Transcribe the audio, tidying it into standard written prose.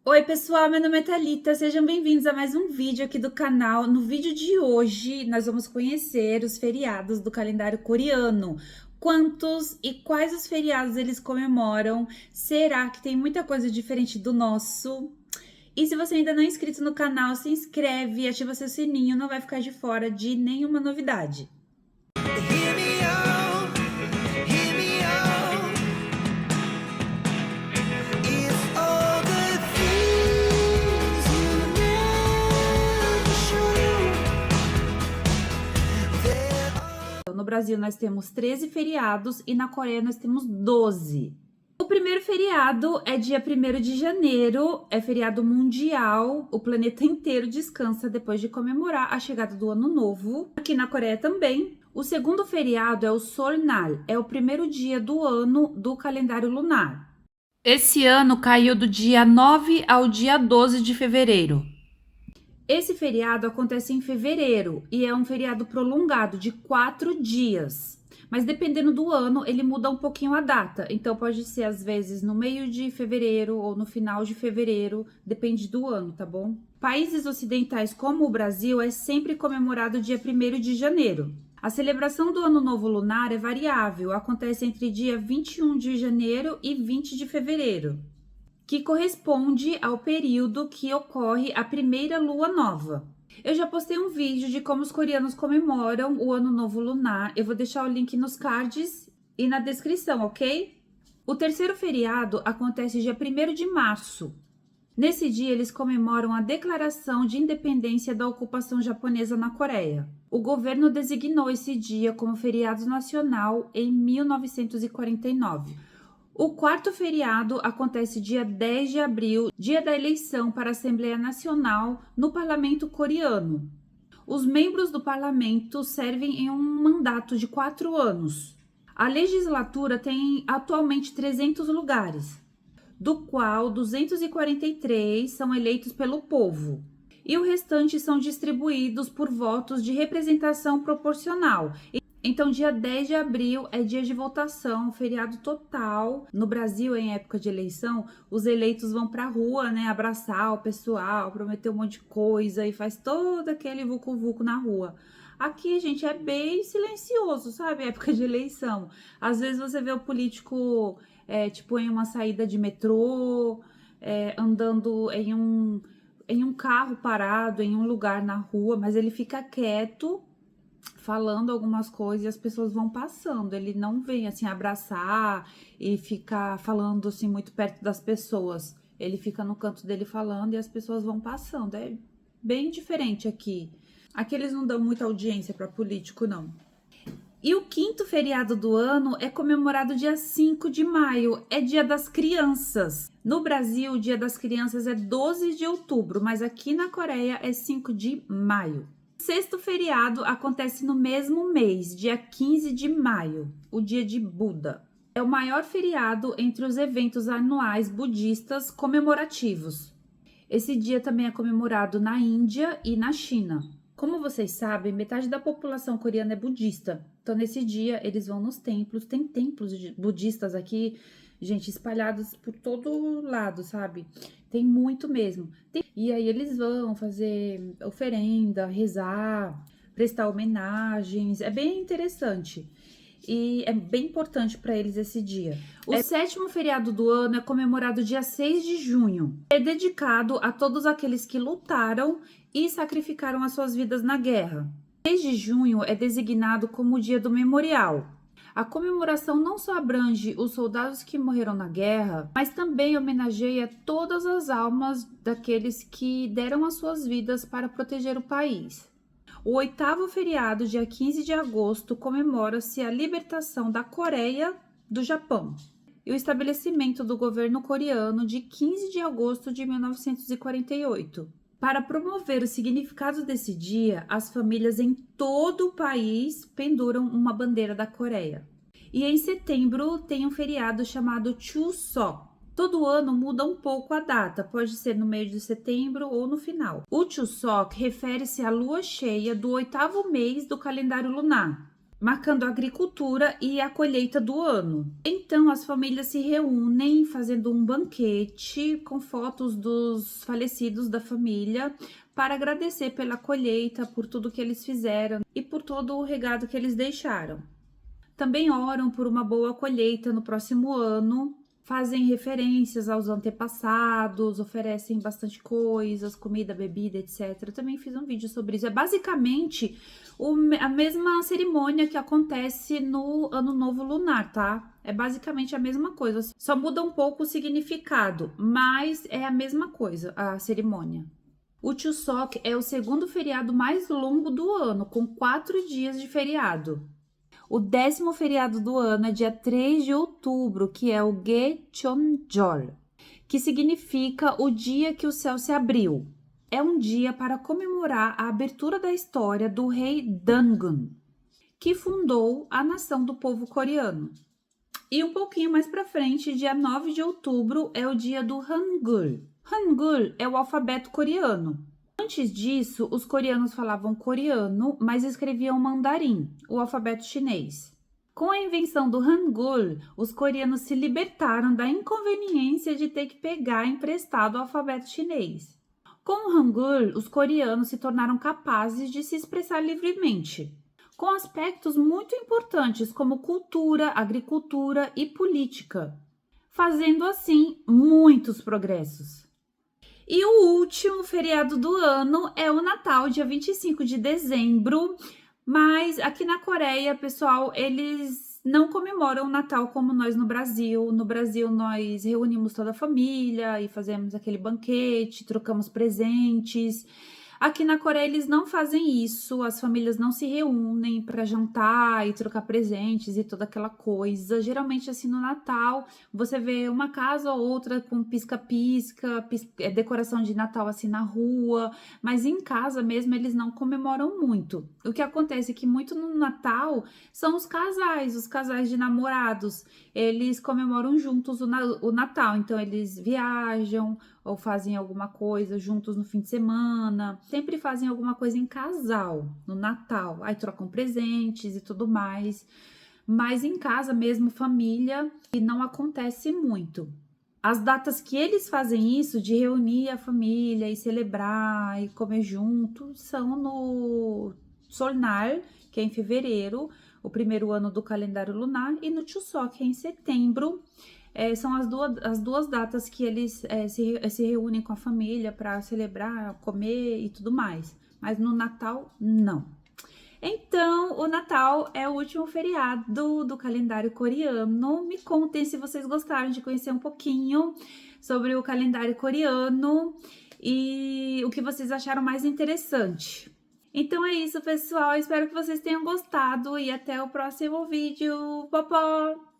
Oi pessoal, meu nome é Thalita, sejam bem-vindos a mais um vídeo aqui do canal. No vídeo de hoje, nós vamos conhecer os feriados do calendário coreano. Quantos e quais os feriados eles comemoram? Será que tem muita coisa diferente do nosso? E se você ainda não é inscrito no canal, se inscreve e ativa seu sininho, não vai ficar de fora de nenhuma novidade. Hear me out, hear me out. If all the things you never show, there are. No Brasil, nós temos 13 feriados e na Coreia nós temos 12. O primeiro feriado é dia 1º de janeiro, é feriado mundial. O planeta inteiro descansa depois de comemorar a chegada do Ano Novo. Aqui na Coreia também. O segundo feriado é o Solnal, é o primeiro dia do ano do calendário lunar. Esse ano caiu do dia 9 ao dia 12 de fevereiro. Esse feriado acontece em fevereiro e é um feriado prolongado de 4 dias. Mas dependendo do ano, ele muda um pouquinho a data. Então pode ser às vezes no meio de fevereiro ou no final de fevereiro, depende do ano, tá bom? Países ocidentais como o Brasil é sempre comemorado dia 1º de janeiro. A celebração do Ano Novo Lunar é variável, acontece entre dia 21 de janeiro e 20 de fevereiro, que corresponde ao período que ocorre a primeira lua nova. Eu já postei um vídeo de como os coreanos comemoram o Ano Novo Lunar. Eu vou deixar o link nos cards e na descrição, ok? O terceiro feriado acontece dia 1º de março. Nesse dia, eles comemoram a declaração de independência da ocupação japonesa na Coreia. O governo designou esse dia como feriado nacional em 1949. O quarto feriado acontece dia 10 de abril, dia da eleição para a Assembleia Nacional no Parlamento coreano. Os membros do parlamento servem em um mandato de 4 anos. A legislatura tem atualmente 300 lugares, do qual 243 são eleitos pelo povo, e o restante são distribuídos por votos de representação proporcional. Então, dia 10 de abril é dia de votação, feriado total. No Brasil, em época de eleição, os eleitos vão pra rua, né, abraçar o pessoal, prometer um monte de coisa e faz todo aquele vucu-vucu na rua. Aqui, gente, é bem silencioso, sabe? Época de eleição. Às vezes você vê o político, tipo, em uma saída de metrô, andando em um carro parado, em um lugar na rua, mas ele fica quieto, falando algumas coisas e as pessoas vão passando. Ele não vem assim abraçar e ficar falando assim muito perto das pessoas. Ele fica no canto dele falando e as pessoas vão passando. É bem diferente aqui. Aqui eles não dão muita audiência para político, não. E o quinto feriado do ano é comemorado dia 5 de maio, é Dia das Crianças. No Brasil, o Dia das Crianças é 12 de outubro, mas aqui na Coreia é 5 de maio. O sexto feriado acontece no mesmo mês, dia 15 de maio, o dia de Buda. É o maior feriado entre os eventos anuais budistas comemorativos. Esse dia também é comemorado na Índia e na China. Como vocês sabem, metade da população coreana é budista. Então, nesse dia, eles vão nos templos. Tem templos budistas aqui, gente, espalhados por todo lado, sabe? Tem muito mesmo. E aí eles vão fazer oferenda, rezar, prestar homenagens. É bem interessante. E é bem importante para eles esse dia. O sétimo feriado do ano é comemorado dia 6 de junho. É dedicado a todos aqueles que lutaram e sacrificaram as suas vidas na guerra. 6 de junho é designado como o dia do memorial. A comemoração não só abrange os soldados que morreram na guerra, mas também homenageia todas as almas daqueles que deram as suas vidas para proteger o país. O oitavo feriado, dia 15 de agosto, comemora-se a libertação da Coreia do Japão e o estabelecimento do governo coreano de 15 de agosto de 1948. Para promover o significado desse dia, as famílias em todo o país penduram uma bandeira da Coreia. E em setembro tem um feriado chamado Chuseok. Todo ano muda um pouco a data, pode ser no meio de setembro ou no final. O Chuseok refere-se à lua cheia do 8º mês do calendário lunar. marcando a agricultura e a colheita do ano. Então, as famílias se reúnem fazendo um banquete com fotos dos falecidos da família para agradecer pela colheita, por tudo que eles fizeram e por todo o legado que eles deixaram. Também oram por uma boa colheita no próximo ano, fazem referências aos antepassados, oferecem bastante coisas, comida, bebida, etc. Eu também fiz um vídeo sobre isso. É basicamente a mesma cerimônia que acontece no Ano Novo Lunar, tá? É basicamente a mesma coisa, só muda um pouco o significado, mas é a mesma coisa, a cerimônia. O Chuseok é o segundo feriado mais longo do ano, com 4 dias de feriado. O 10º feriado do ano é dia 3 de outubro, que é o Gecheonjol, que significa o dia que o céu se abriu. É um dia para comemorar a abertura da história do rei Dangun, que fundou a nação do povo coreano. E um pouquinho mais para frente, dia 9 de outubro, é o dia do Hangul. Hangul é o alfabeto coreano. Antes disso, os coreanos falavam coreano, mas escreviam mandarim, o alfabeto chinês. Com a invenção do Hangul, os coreanos se libertaram da inconveniência de ter que pegar emprestado o alfabeto chinês. Com o Hangul, os coreanos se tornaram capazes de se expressar livremente, com aspectos muito importantes como cultura, agricultura e política, fazendo assim muitos progressos. E o último feriado do ano é o Natal, dia 25 de dezembro, mas aqui na Coreia, pessoal, eles não comemoram o Natal como nós no Brasil. No Brasil, nós reunimos toda a família e fazemos aquele banquete, trocamos presentes. Aqui na Coreia eles não fazem isso, as famílias não se reúnem para jantar e trocar presentes e toda aquela coisa. Geralmente assim no Natal você vê uma casa ou outra com pisca-pisca, decoração de Natal assim na rua, mas em casa mesmo eles não comemoram muito. O que acontece é que muito no Natal são os casais de namorados, eles comemoram juntos o Natal, então eles viajam ou fazem alguma coisa juntos no fim de semana, sempre fazem alguma coisa em casal no Natal, aí trocam presentes e tudo mais, mas em casa mesmo, família, e não acontece muito. As datas que eles fazem isso, de reunir a família e celebrar e comer junto, são no Solnar, que é em fevereiro, o primeiro ano do calendário lunar, e no Chuseok, que é em setembro. São as duas datas que eles se reúnem com a família para celebrar, comer e tudo mais. Mas no Natal, não. Então, o Natal é o último feriado do calendário coreano. Me contem se vocês gostaram de conhecer um pouquinho sobre o calendário coreano e o que vocês acharam mais interessante. Então é isso, pessoal. Espero que vocês tenham gostado e até o próximo vídeo. Popó!